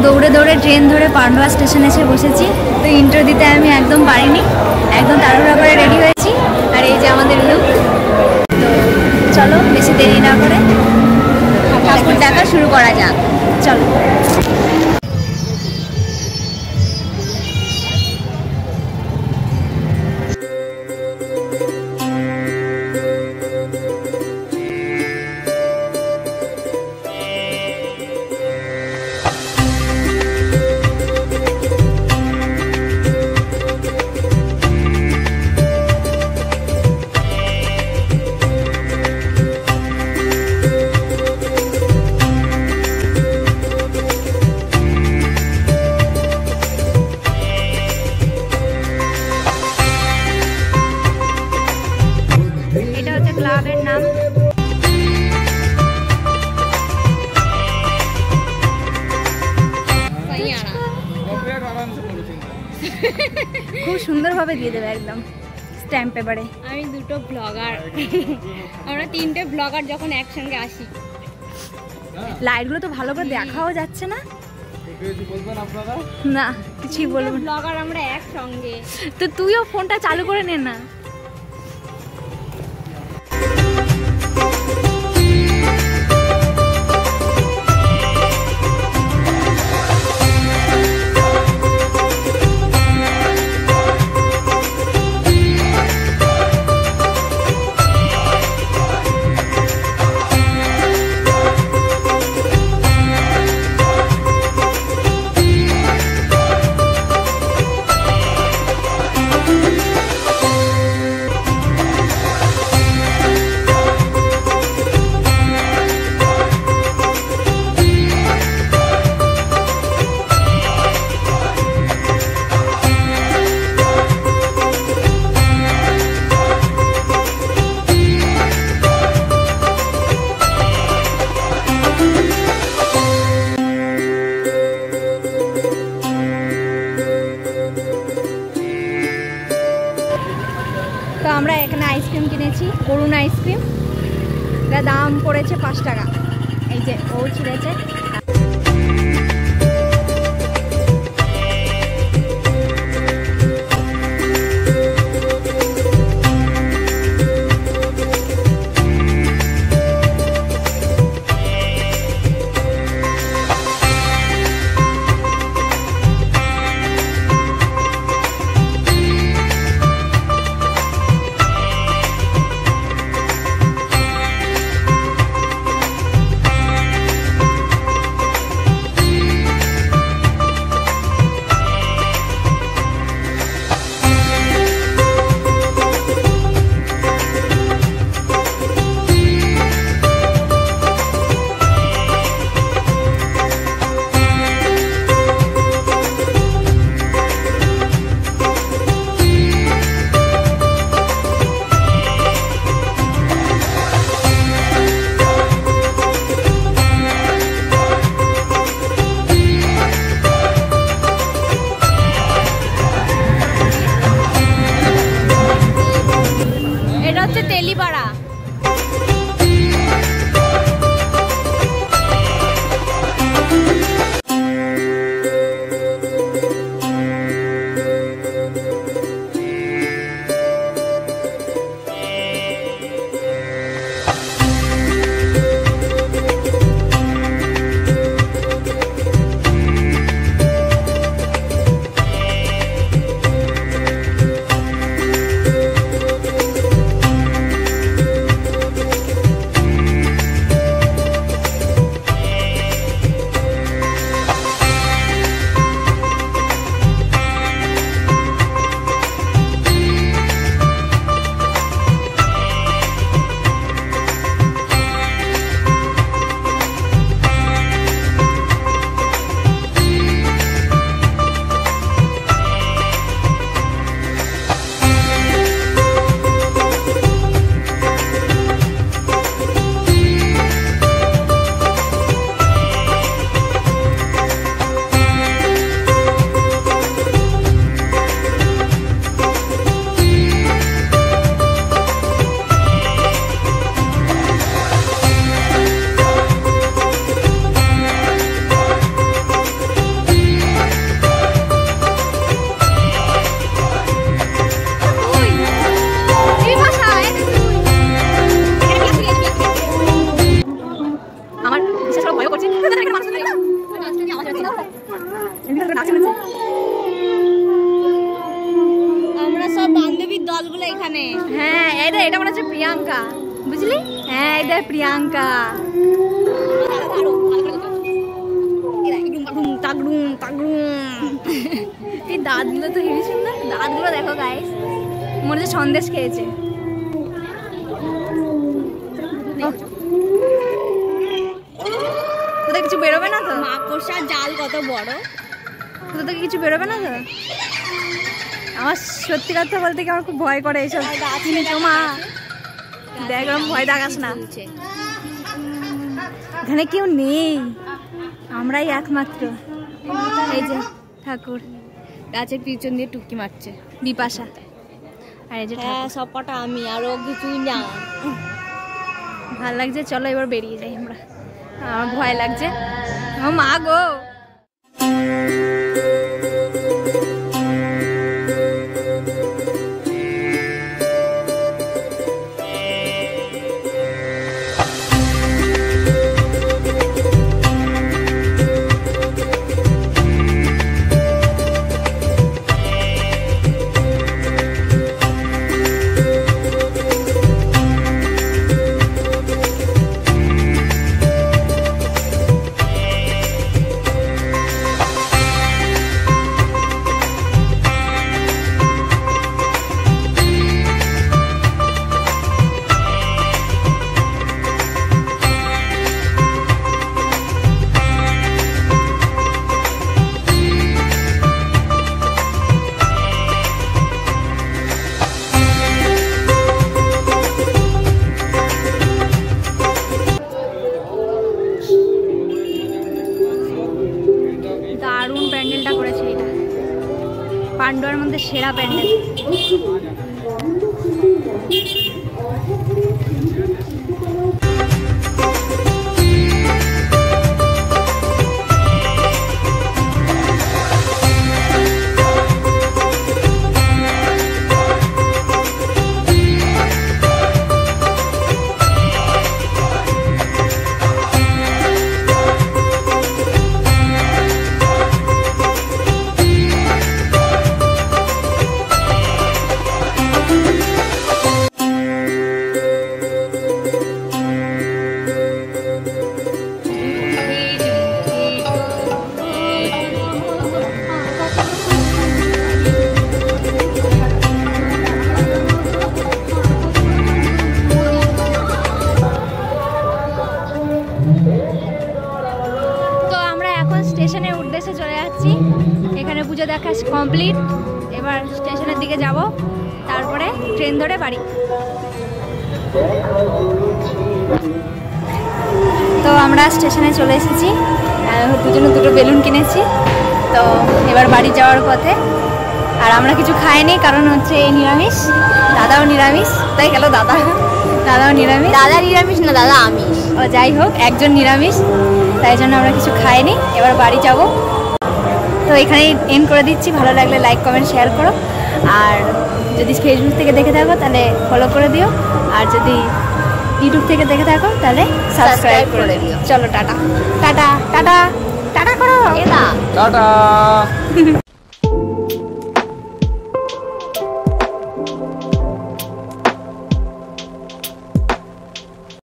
দৌড়ে দৌড়ে ট্রেন ধরে পান্ডুয়া স্টেশনে এসে বসেছি। তো ইন্ট্রো দিতে আমি একদম পারিনি, একদম তাড়াহুড়া করে রেডি হয়েছি। আর এই যে আমাদের লুক। তো চলো বেশি দেরি না করে ঠাকুর দেখা শুরু করা যাক, চলো। ক্লাবের নাম খুব সুন্দরভাবে দিয়ে দেবে একদম স্ট্যাম্প পেপারে। আমি দুটো ব্লগার, আমরা তিনটে ব্লগার যখন একসঙ্গে আসি। লাইটগুলো তো ভালো করে দেখাও যাচ্ছে না। না কিছুই বলবো, ব্লগার আমরা একসঙ্গে। তো তুইও ফোনটা চালু করে নে না। তো আমরা এখানে আইসক্রিম কিনেছি, করুণ আইসক্রিম। এটার দাম পড়েছে 5 টাকা। এই যে ও ছিঁড়েছে। আমাদের প্রিয়াঙ্কা। এই দাঁতগুলো তো হেবি সুন্দর, দাঁতগুলো দেখো গাইস, মনে হচ্ছে সন্দেশ খেয়েছে। কোথায় কিছু বেরোবে না তো? মাকড়সার জাল কত বড়, কোথা থেকে কিছু বেরোবে না তো? আমার সত্যি কথা বলতে কি আমার খুব ভয় করে এইসব। মা দেখলাম, ভয় দেখাস না, এখানে কেউ নেই, আমরাই একমাত্র। এই যে ঠাকুর গাছের পিছন দিয়ে টুকি মারছে বিপাশা, আর এই যে সব কটা আমি, আরো কিছুই না। ভাল লাগছে, চলো এবার বেরিয়ে যাই আমরা, আমার ভয় লাগছে। ও মা গো, দারুণ প্যান্ডেলটা করেছে, এটা পান্ডুয়ার মধ্যে সেরা প্যান্ডেল। স্টেশনের উদ্দেশ্যে চলে যাচ্ছি, এখানে পুজো দেখা কমপ্লিট, এবার স্টেশনের দিকে যাব, তারপরে ট্রেন ধরে বাড়ি। তো আমরা স্টেশনে চলে এসেছি, দুজনে দুটো বেলুন কিনেছি, তো এবার বাড়ি যাওয়ার পথে। আর আমরা কিছু খাইনি, কারণ হচ্ছে এই নিরামিষ, দাদাও নিরামিষ, তাই গেল দাদাও নিরামিষ। দাদা নিরামিষ না, দাদা আমিষ। ও যাই হোক, একজন নিরামিষ, তাই জন্য আমরা কিছু খাইনি, এবার বাড়ি যাব। তো এখানেই এন্ড করে দিচ্ছি, ভালো লাগলে লাইক কমেন্ট শেয়ার করো, আর যদি ফেসবুক থেকে দেখে থাকো তাহলে ফলো করে দিও, আর যদি ইউটিউব থেকে দেখে থাকো তাহলে সাবস্ক্রাইব করে দিও। চলো টাটা টাটা টাটা টাটা করো, টাটা।